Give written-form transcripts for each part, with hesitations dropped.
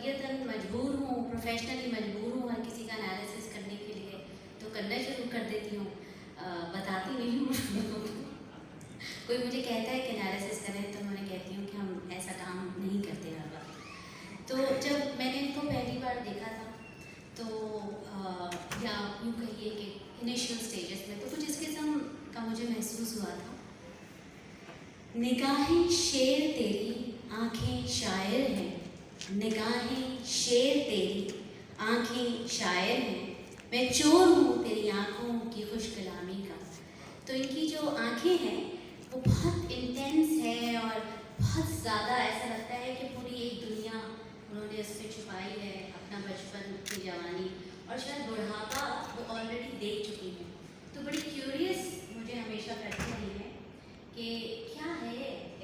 तबीयतन मजबूर हूँ, प्रोफेशनली मजबूर हूँ हर किसी का एनालिसिस करने के लिए, तो करना शुरू कर देती हूँ। बताती नहीं हूँ कोई मुझे कहता है कि एनालिसिस करें तो मैं कहती हूँ कि हम ऐसा काम नहीं करते हर बार। तो जब मैंने इनको पहली बार देखा था तो या यूँ कहिए कि इनिशियल स्टेजेस में तो कुछ इस किस्म का मुझे महसूस हुआ था। निगाहें शेर तेरी आँखें शायर हैं, निगाहें शेर तेरी आँखें शायर हैं, मैं चोर हूँ तेरी आँखों की खुश कलामी का। तो इनकी जो आँखें हैं वो बहुत इंटेंस है और बहुत ज़्यादा ऐसा लगता है कि पूरी एक दुनिया उन्होंने उसमें छुपाई है, अपना बचपन की जवानी और शायद बुढ़ापा वो ऑलरेडी देख चुकी हैं। तो बड़ी क्यूरियस मुझे हमेशा करती रही है कि क्या है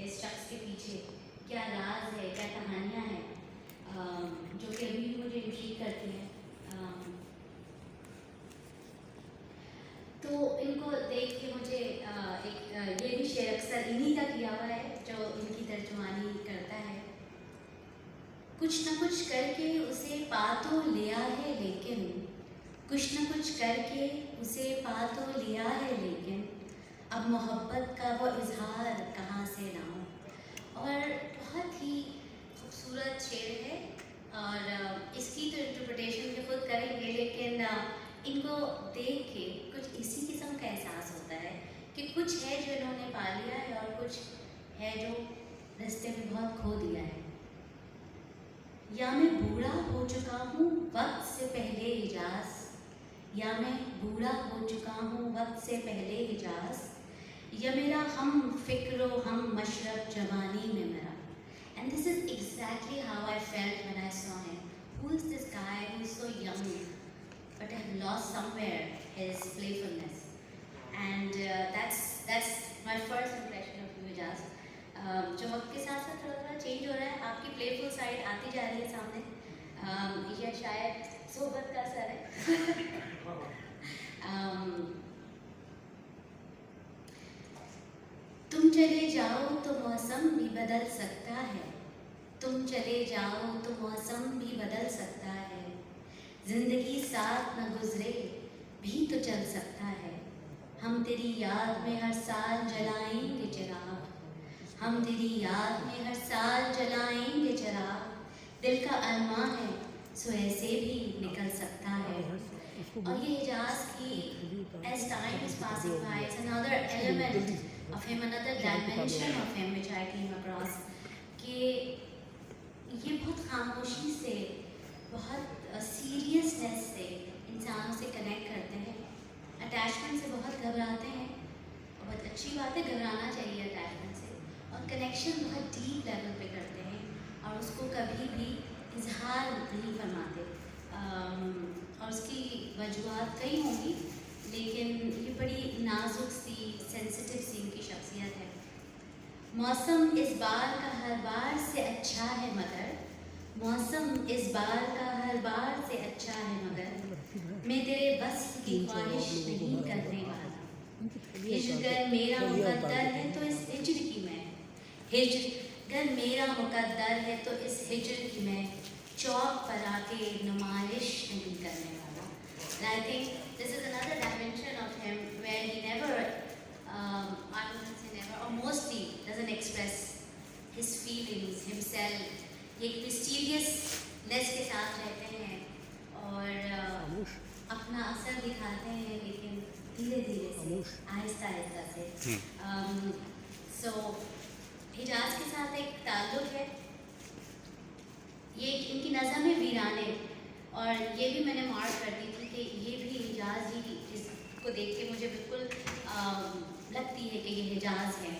इस शख्स के पीछे, क्या राज है, क्या कहानियाँ हैं जो कि अभी भी मुझे इंट्रीग करती हैं। तो इनको देख के मुझे ये भी शेर अक्सर इन्हीं का किया हुआ है जो इनकी तर्जुमानी करता है। कुछ न कुछ करके उसे पा तो लिया है लेकिन, कुछ न कुछ करके उसे पा तो लिया है लेकिन, अब मोहब्बत का वो इजहार कहाँ से लाऊं। और बहुत ही खूबसूरत शेर है और इसकी तो इंटरप्रिटेशन भी खुद करेंगे, लेकिन इनको देख के कुछ इसी किस्म का एहसास होता है कि कुछ है जो इन्होंने पा लिया है और कुछ है जो रास्ते में बहुत खो दिया है। या मैं बूढ़ा हो चुका हूँ वक्त से पहले हिजाज, या मैं बूढ़ा हो चुका हूँ वक्त से पहले हिजाज, या मेरा हम फिक्रो हम मशरब जवानी में मेरा। And this is exactly how I felt when I saw him. Who is this guy who is so young but have lost somewhere his playfulness? And that's my first impression of you, Ijaz. जो वक्त के साथ साथ थोड़ा थोड़ा change हो रहा है, आपकी प्लेफुल साइड आती जा रही है सामने। यह शायद सोबत का असर है। तुम चले जाओ तो मौसम भी बदल सकता है, तुम चले जाओ तो मौसम भी बदल सकता है, जिंदगी साथ न गुजरे भी तो चल सकता है। हम तेरी याद में हर साल जलाएंगे चिराग, हम तेरी याद में हर साल जलाएंगे चिराग, दिल का अरमां है सो ऐसे भी निकल सकता है। और ये हिजाज की as time is passing by, it's another element of him, another dimension of him which I came across, कि ये बहुत खामोशी से, बहुत सीरियसनेस से इंसानों से कनेक्ट करते हैं, अटैचमेंट से बहुत घबराते हैं। और बहुत अच्छी बात है, घबराना चाहिए अटैचमेंट से, और कनेक्शन बहुत डीप लेवल पे करते हैं और उसको कभी भी इजहार नहीं फरमाते। और उसकी वजूहत कई होंगी, लेकिन ये बड़ी नाजुक सी, सेंसिटिव सी इनकी शख्सियत है। मौसम इस बार का हर बार से अच्छा है मगर, मौसम इस बार का हर बार से अच्छा है मगर, मैं तेरे बस की ख्वाहिश नहीं करने वाला। हिजर मेरा मुकद्दर है तो इस हिजर की मैं, हिजर मेरा मुकद्दर है तो इस हिजर की मैं, चौक पर आके नुमाइश नहीं करने वाला। And I think this is another dimension of him where he never, I wouldn't say never, or mostly doesn't express his feelings himself. ये एक मिस्टीरियसनेस के साथ रहते हैं और अपना असर दिखाते हैं, लेकिन धीरे धीरे से, आहिस्ता आहिस्ता से। सो हिजाज के साथ एक ताल्लुक़ है, ये इनकी नज़म में वीराने, और ये भी मैंने मार्क कर दी थी कि ये भी हिजाज ही, जिसको देख के मुझे बिल्कुल लगती है कि ये हिजाज है।